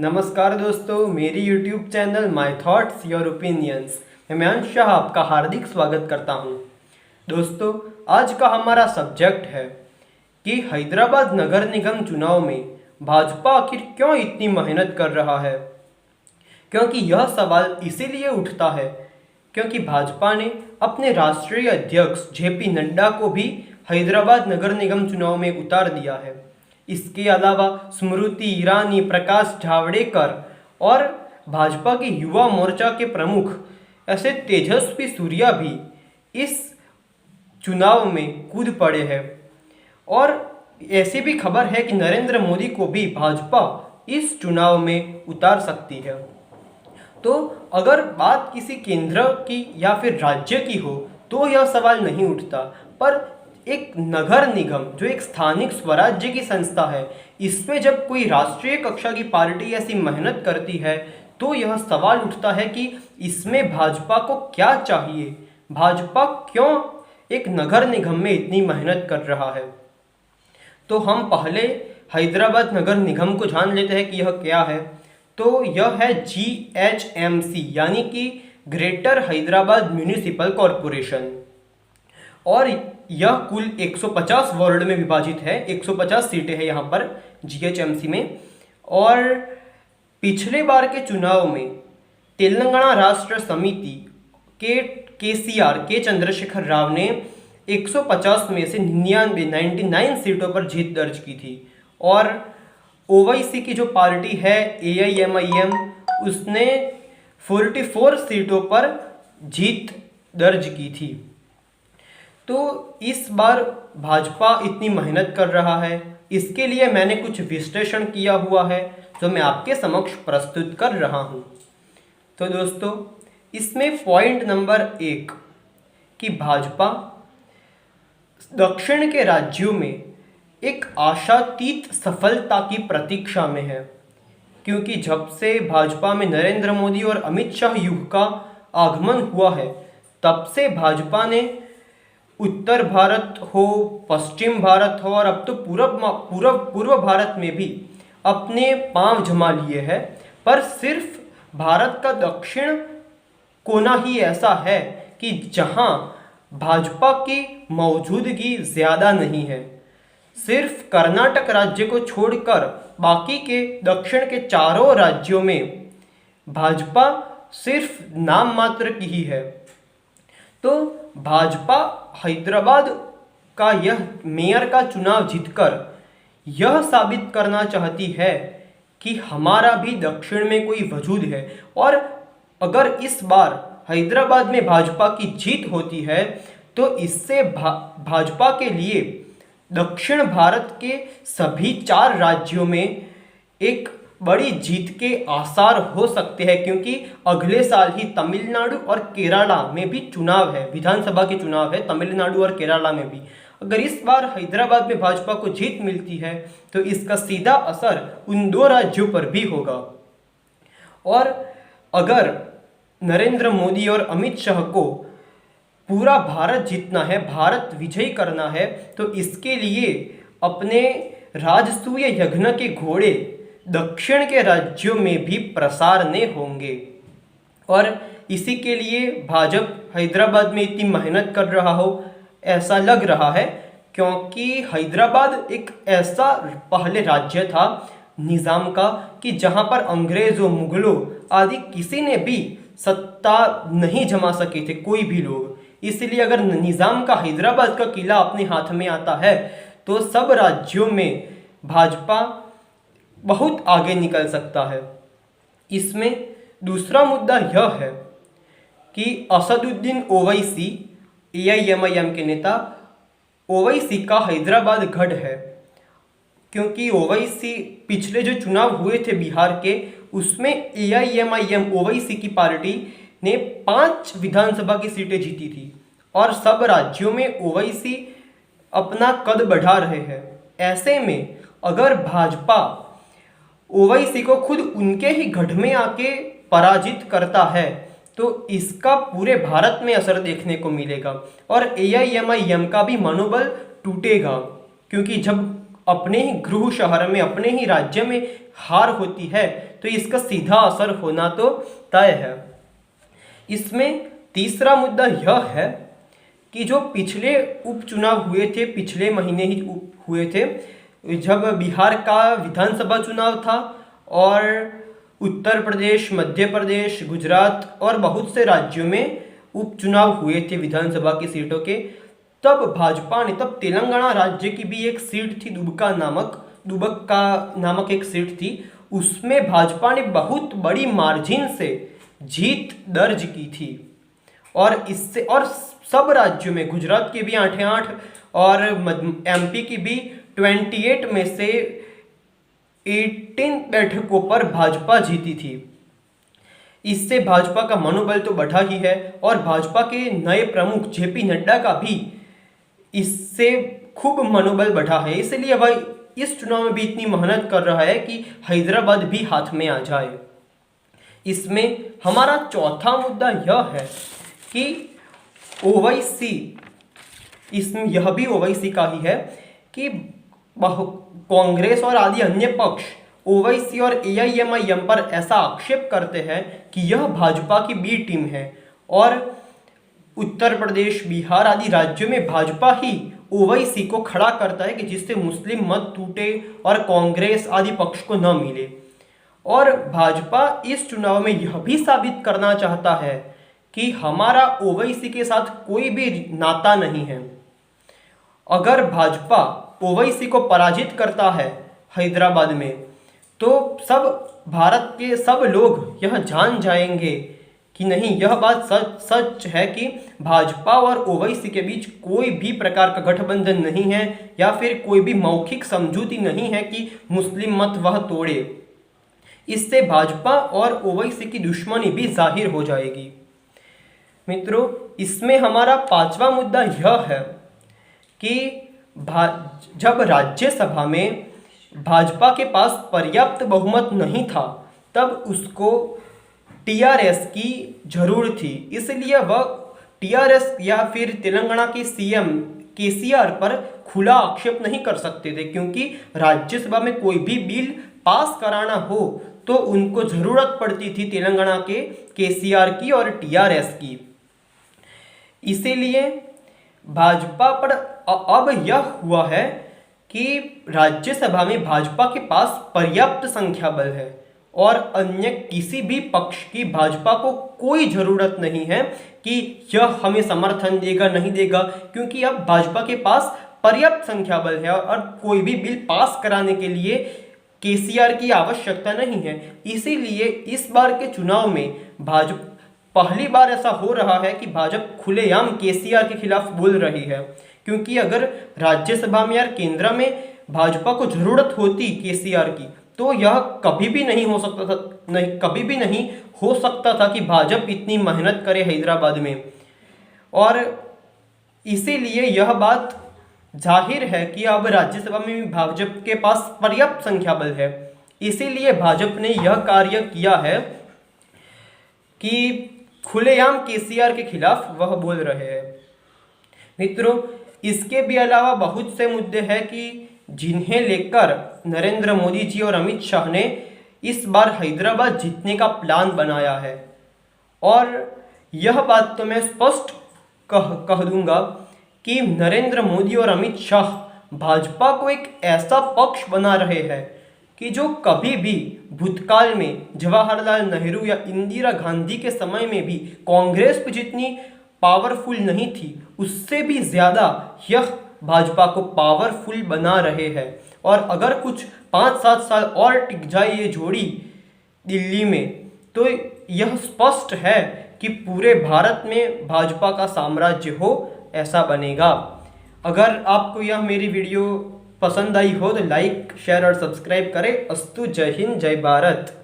नमस्कार दोस्तों, मेरी YouTube channel my thoughts your opinions में मैं अंश शाह आपका हार्दिक स्वागत करता हूं। दोस्तों, आज का हमारा सब्जेक्ट है कि हैदराबाद नगर निगम चुनाव में भाजपा आखिर क्यों इतनी मेहनत कर रहा है। क्योंकि यह सवाल इसीलिए उठता है क्योंकि भाजपा ने अपने राष्ट्रीय अध्यक्ष जेपी नड्डा को भी हैदराबाद नगर निगम चुनाव में उतार दिया है। इसके अलावा स्मृति ईरानी, प्रकाश जावड़ेकर और भाजपा के युवा मोर्चा के प्रमुख ऐसे तेजस्वी सूर्या भी इस चुनाव में कूद पड़े हैं। और ऐसी भी खबर है कि नरेंद्र मोदी को भी भाजपा इस चुनाव में उतार सकती है। तो अगर बात किसी केंद्र की या फिर राज्य की हो तो यह सवाल नहीं उठता, पर एक नगर निगम जो एक स्थानिक स्वराज्य की संस्था है, इस पे जब कोई राष्ट्रीय कक्षा की पार्टी ऐसी मेहनत करती है तो यह सवाल उठता है कि इसमें भाजपा को क्या चाहिए, भाजपा क्यों एक नगर निगम में इतनी मेहनत कर रहा है। तो हम पहले हैदराबाद नगर निगम को जान लेते हैं कि यह क्या है। तो यह है GHMC यानी कि ग्रेटर हैदराबाद म्यूनिसिपल कॉरपोरेशन, और यह कुल 150 वार्ड में विभाजित है। 150 सीटें हैं यहाँ पर GHMC में। और पिछले बार के चुनाव में तेलंगाना राष्ट्र समिति के KCR के चंद्रशेखर राव ने 150 में से 99 सीटों पर जीत दर्ज की थी। और OIC की जो पार्टी है AIMIM, उसने 44 सीटों पर जीत दर्ज की थी। तो इस बार भाजपा इतनी मेहनत कर रहा है, इसके लिए मैंने कुछ विश्लेषण किया हुआ है जो मैं आपके समक्ष प्रस्तुत कर रहा हूं। तो दोस्तों, इसमें पॉइंट नंबर 1 कि भाजपा दक्षिण के राज्यों में एक आशातीत सफलता की प्रतीक्षा में है, क्योंकि जब से भाजपा में नरेंद्र मोदी और अमित शाह युग का आगमन हुआ है, तब से भाजपा ने उत्तर भारत हो, पश्चिम भारत हो और अब तो पूर्व भारत में भी अपने पांव जमा लिए हैं। पर सिर्फ भारत का दक्षिण कोना ही ऐसा है कि जहां भाजपा की मौजूदगी ज़्यादा नहीं है। सिर्फ कर्नाटक राज्य को छोड़कर बाकी के दक्षिण के चारों राज्यों में भाजपा सिर्फ नाम मात्र की ही है। तो भाजपा हैदराबाद का यह मेयर का चुनाव जीतकर यह साबित करना चाहती है कि हमारा भी दक्षिण में कोई वजूद है। और अगर इस बार हैदराबाद में भाजपा की जीत होती है तो इससे भाजपा के लिए दक्षिण भारत के सभी 4 राज्यों में एक बड़ी जीत के आसार हो सकते हैं, क्योंकि अगले साल ही तमिलनाडु और केरला में भी चुनाव है, विधानसभा के चुनाव है तमिलनाडु और केरला में भी। अगर इस बार हैदराबाद में भाजपा को जीत मिलती है तो इसका सीधा असर उन 2 राज्यों पर भी होगा। और अगर नरेंद्र मोदी और अमित शाह को पूरा भारत जीतना है, भारत विजयी करना है, तो इसके लिए अपने राजसूय यज्ञ के घोड़े दक्षिण के राज्यों में भी प्रसारने होंगे। और इसी के लिए भाजपा हैदराबाद में इतनी मेहनत कर रहा हो ऐसा लग रहा है, क्योंकि हैदराबाद एक ऐसा पहले राज्य था निज़ाम का कि जहां पर अंग्रेज़ों, मुगलों आदि किसी ने भी सत्ता नहीं जमा सके थे, कोई भी लोग। इसलिए अगर निज़ाम का हैदराबाद का किला अपने हाथ में आता है तो सब राज्यों में भाजपा बहुत आगे निकल सकता है। इसमें दूसरा मुद्दा यह है कि असदुद्दीन ओवैसी, AIMIM के नेता, ओवैसी का हैदराबाद गढ़ है, क्योंकि ओवैसी पिछले जो चुनाव हुए थे बिहार के, उसमें AIMIM ओवैसी की पार्टी ने 5 विधानसभा की सीटें जीती थी और सब राज्यों में ओवैसी अपना कद बढ़ा रहे हैं। ऐसे में अगर भाजपा ओवैसी को खुद उनके ही गढ़ में आके पराजित करता है तो इसका पूरे भारत में असर देखने को मिलेगा और AIMIM का भी मनोबल टूटेगा, क्योंकि जब अपने ही गृह शहर में, अपने ही राज्य में हार होती है तो इसका सीधा असर होना तो तय है। इसमें तीसरा मुद्दा यह है कि जो पिछले उपचुनाव हुए थे, पिछले महीने ही हुए थे, जब बिहार का विधानसभा चुनाव था और उत्तर प्रदेश, मध्य प्रदेश, गुजरात और बहुत से राज्यों में उपचुनाव हुए थे विधानसभा की सीटों के, तब भाजपा ने, तब तेलंगाना राज्य की भी एक सीट थी, दुबक्का नामक एक सीट थी, उसमें भाजपा ने बहुत बड़ी मार्जिन से जीत दर्ज की थी। और इससे, और सब राज्यों में, गुजरात के भी 8 और एमपी की भी 28 में से 18 बैठकों पर भाजपा जीती थी। इससे भाजपा का मनोबल तो बढ़ा ही है और भाजपा के नए प्रमुख जेपी नड्डा का भी इससे खूब मनोबल बढ़ा है। इसलिए वह इस चुनाव में भी इतनी मेहनत कर रहा है कि हैदराबाद भी हाथ में आ जाए। इसमें हमारा चौथा मुद्दा यह है कि ओवैसी, इसमें यह भी ओवैसी का ही है कि कांग्रेस और आदि अन्य पक्ष ओवैसी और एआईएमआईएम पर ऐसा आक्षेप करते हैं कि यह भाजपा की बी टीम है और उत्तर प्रदेश, बिहार आदि राज्यों में भाजपा ही ओवैसी को खड़ा करता है कि जिससे मुस्लिम मत टूटे और कांग्रेस आदि पक्ष को न मिले। और भाजपा इस चुनाव में यह भी साबित करना चाहता है कि हमारा ओवैसी के साथ कोई भी नाता नहीं है। अगर भाजपा ओवैसी को पराजित करता है हैदराबाद में तो सब भारत के सब लोग यह जान जाएंगे कि नहीं, यह बात सच है कि भाजपा और ओवैसी के बीच कोई भी प्रकार का गठबंधन नहीं है या फिर कोई भी मौखिक समझौती नहीं है कि मुस्लिम मत वह तोड़े। इससे भाजपा और ओवैसी की दुश्मनी भी जाहिर हो जाएगी। मित्रों, इसमें हमारा पांचवा मुद्दा यह है कि जब राज्यसभा में भाजपा के पास पर्याप्त बहुमत नहीं था तब उसको टीआरएस की जरूरत थी। इसलिए वह टीआरएस या फिर तेलंगाना के सीएम केसीआर पर खुला आक्षेप नहीं कर सकते थे, क्योंकि राज्यसभा में कोई भी बिल पास कराना हो तो उनको जरूरत पड़ती थी तेलंगाना के केसीआर की और टीआरएस की। इसीलिए भाजपा पर अब यह हुआ है कि राज्यसभा में भाजपा के पास पर्याप्त संख्या बल है और अन्य किसी भी पक्ष की भाजपा को कोई जरूरत नहीं है कि यह हमें समर्थन देगा नहीं देगा, क्योंकि अब भाजपा के पास पर्याप्त संख्या बल है और कोई भी बिल पास कराने के लिए केसीआर की आवश्यकता नहीं है। इसीलिए इस बार के चुनाव में भाजपा पहली बार ऐसा हो रहा है कि भाजपा खुलेआम केसीआर के खिलाफ बोल रही है, क्योंकि अगर राज्यसभा में या केंद्र में भाजपा को जरूरत होती केसीआर की तो यह कभी भी नहीं हो सकता था कि भाजपा इतनी मेहनत करे हैदराबाद में। और इसीलिए यह बात जाहिर है कि अब राज्यसभा में भी भाजपा के पास पर्याप्त संख्या बल है। इसीलिए भाजपा ने यह कार्य किया है कि खुलेआम केसीआर के खिलाफ वह बोल रहे हैं। मित्रों, इसके भी अलावा बहुत से मुद्दे हैं कि जिन्हें लेकर नरेंद्र मोदी जी और अमित शाह ने इस बार हैदराबाद जीतने का प्लान बनाया है। और यह बात तो मैं स्पष्ट कह दूंगा कि नरेंद्र मोदी और अमित शाह भाजपा को एक ऐसा पक्ष बना रहे हैं कि जो कभी भी भूतकाल में जवाहरलाल नेहरू या इंदिरा गांधी के समय में भी कांग्रेस पे जितनी पावरफुल नहीं थी उससे भी ज़्यादा यह भाजपा को पावरफुल बना रहे हैं। और अगर कुछ 5-7 साल और टिक जाए ये जोड़ी दिल्ली में तो यह स्पष्ट है कि पूरे भारत में भाजपा का साम्राज्य हो ऐसा बनेगा। अगर आपको यह मेरी वीडियो पसंद आई हो तो लाइक, शेयर और सब्सक्राइब करें। अस्तु, जय हिंद, जय भारत।